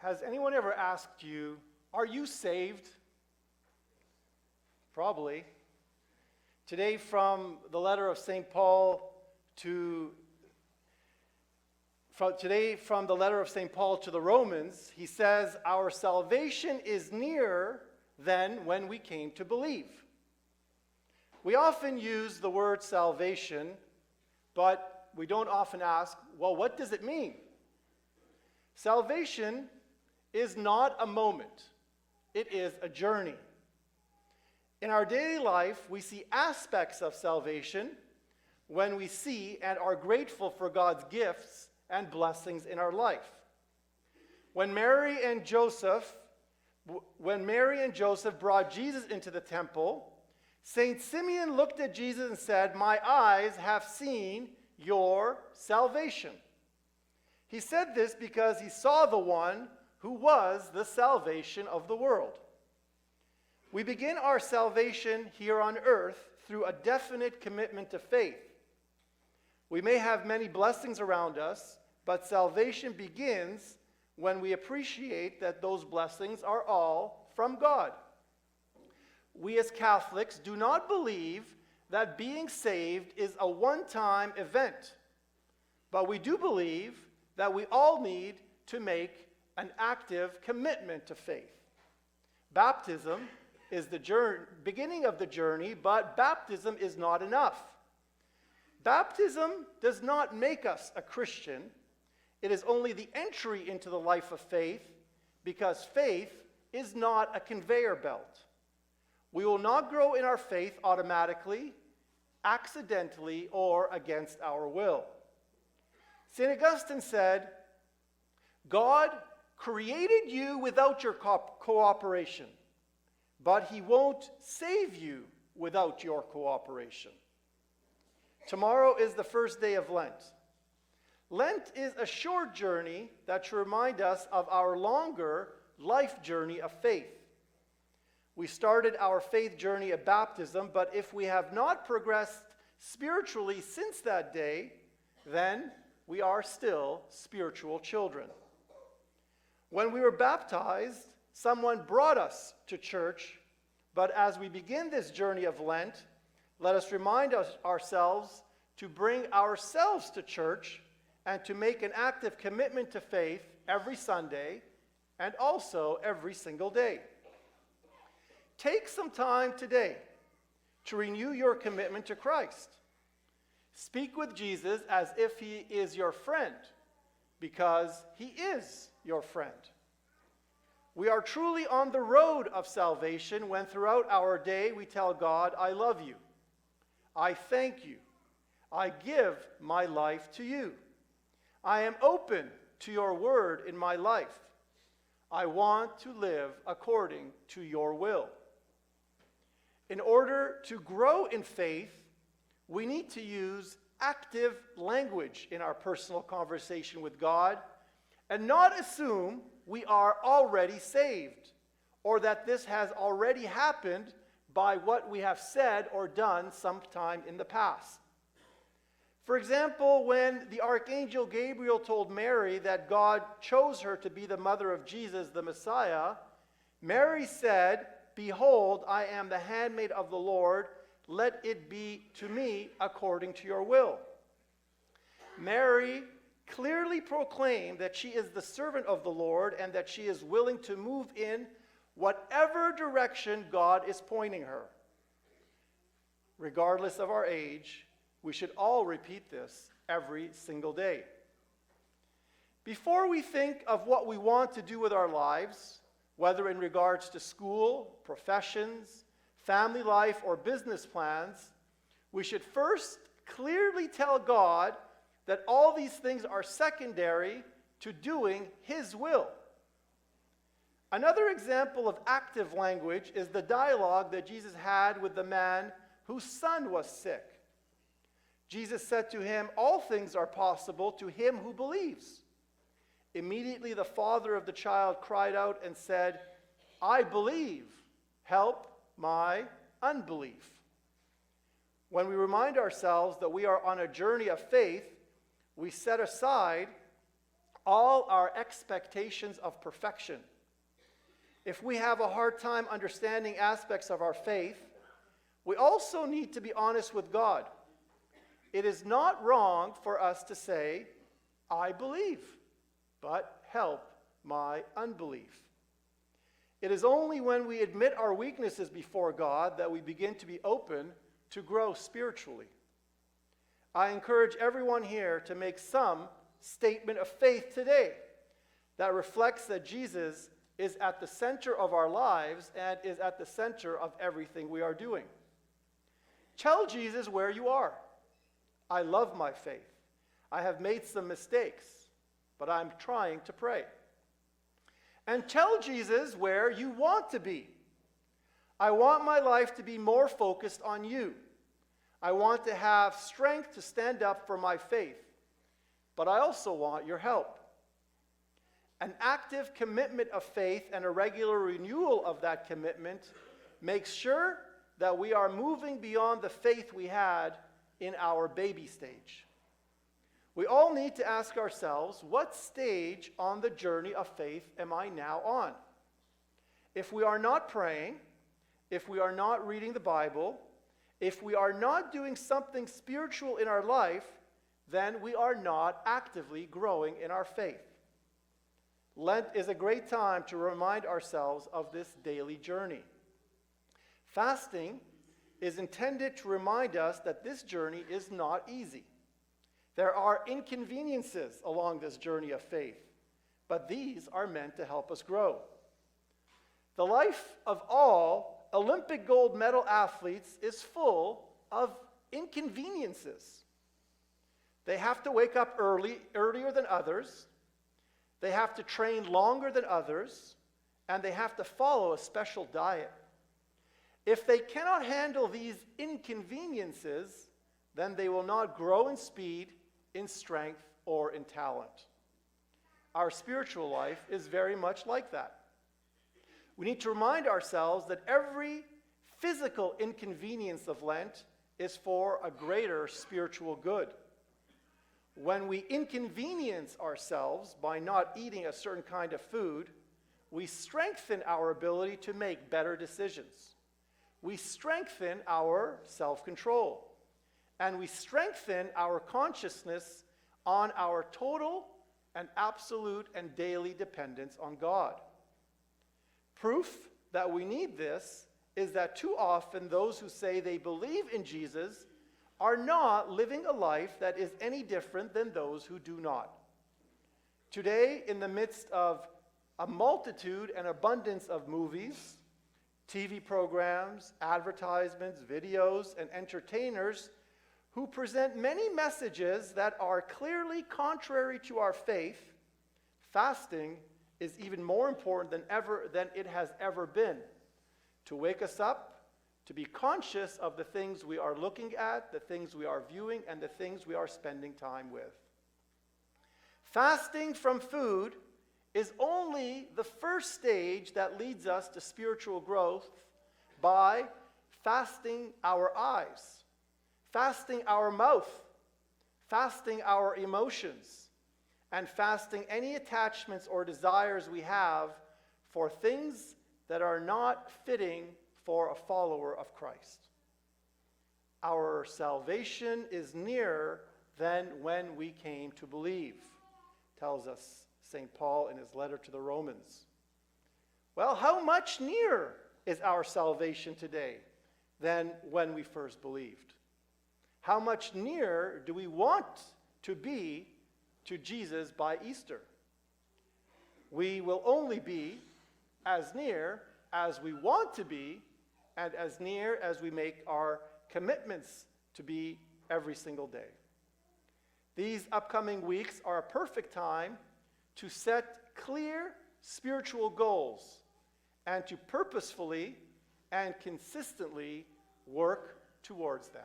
Has anyone ever asked you, are you saved? Probably. Today from the letter of St. Paul to the Romans, he says, our salvation is nearer than when we came to believe. We often use the word salvation, but we don't often ask, well, what does it mean? Salvation is not a moment. It is a journey. In our daily life, we see aspects of salvation when we see and are grateful for God's gifts and blessings in our life. When Mary and Joseph brought Jesus into the temple, St. Simeon looked at Jesus and said, "My eyes have seen your salvation." He said this because he saw the one who was the salvation of the world. We begin our salvation here on earth through a definite commitment to faith. We may have many blessings around us, but salvation begins when we appreciate that those blessings are all from God. We as Catholics do not believe that being saved is a one-time event, but we do believe that we all need to make an active commitment to faith. Baptism is the beginning of the journey, but baptism is not enough. Baptism does not make us a Christian. It is only the entry into the life of faith, because faith is not a conveyor belt. We will not grow in our faith automatically, accidentally, or against our will. St. Augustine said, God created you without your cooperation, but he won't save you without your cooperation. Tomorrow is the first day of Lent. Lent is a short journey that should remind us of our longer life journey of faith. We started our faith journey at baptism, but if we have not progressed spiritually since that day, then we are still spiritual children. When we were baptized, someone brought us to church, but as we begin this journey of Lent, let us remind ourselves to bring ourselves to church and to make an active commitment to faith every Sunday and also every single day. Take some time today to renew your commitment to Christ. Speak with Jesus as if he is your friend, because he is your friend. We are truly on the road of salvation when throughout our day we tell God, I love you. I thank you. I give my life to you. I am open to your word in my life. I want to live according to your will. In order to grow in faith, we need to use active language in our personal conversation with God and not assume we are already saved or that this has already happened by what we have said or done sometime in the past. For example, when the Archangel Gabriel told Mary that God chose her to be the mother of Jesus, the Messiah, Mary said, "Behold, I am the handmaid of the Lord. Let it be to me according to your will." Mary clearly proclaimed that she is the servant of the Lord and that she is willing to move in whatever direction God is pointing her. Regardless of our age, we should all repeat this every single day. Before we think of what we want to do with our lives, whether in regards to school, professions, family life, or business plans, we should first clearly tell God that all these things are secondary to doing his will. Another example of active language is the dialogue that Jesus had with the man whose son was sick. Jesus said to him, "All things are possible to him who believes." Immediately the father of the child cried out and said, "I believe, help my unbelief." When we remind ourselves that we are on a journey of faith, we set aside all our expectations of perfection. If we have a hard time understanding aspects of our faith, we also need to be honest with God. It is not wrong for us to say, I believe, but help my unbelief. It is only when we admit our weaknesses before God that we begin to be open to grow spiritually. I encourage everyone here to make some statement of faith today that reflects that Jesus is at the center of our lives and is at the center of everything we are doing. Tell Jesus where you are. I love my faith. I have made some mistakes, but I'm trying to pray. And tell Jesus where you want to be. I want my life to be more focused on you. I want to have strength to stand up for my faith, but I also want your help. An active commitment of faith and a regular renewal of that commitment makes sure that we are moving beyond the faith we had in our baby stage. We all need to ask ourselves, what stage on the journey of faith am I now on? If we are not praying, if we are not reading the Bible, if we are not doing something spiritual in our life, then we are not actively growing in our faith. Lent is a great time to remind ourselves of this daily journey. Fasting is intended to remind us that this journey is not easy. There are inconveniences along this journey of faith, but these are meant to help us grow. The life of all Olympic gold medal athletes is full of inconveniences. They have to wake up earlier than others. They have to train longer than others, and they have to follow a special diet. If they cannot handle these inconveniences, then they will not grow in speed, in strength, or in talent. Our spiritual life is very much like that. We need to remind ourselves that every physical inconvenience of Lent is for a greater spiritual good. When we inconvenience ourselves by not eating a certain kind of food, we strengthen our ability to make better decisions. We strengthen our self-control. And we strengthen our consciousness on our total and absolute and daily dependence on God. Proof that we need this is that too often those who say they believe in Jesus are not living a life that is any different than those who do not. Today, in the midst of a multitude and abundance of movies, TV programs, advertisements, videos, and entertainers who present many messages that are clearly contrary to our faith, fasting is even more important than it has ever been to wake us up, to be conscious of the things we are looking at, the things we are viewing, and the things we are spending time with. Fasting from food is only the first stage that leads us to spiritual growth by fasting our eyes, fasting our mouth, fasting our emotions, and fasting any attachments or desires we have for things that are not fitting for a follower of Christ. Our salvation is nearer than when we came to believe, tells us St. Paul in his letter to the Romans. Well, how much nearer is our salvation today than when we first believed? How much nearer do we want to be to Jesus by Easter? We will only be as near as we want to be and as near as we make our commitments to be every single day. These upcoming weeks are a perfect time to set clear spiritual goals and to purposefully and consistently work towards them.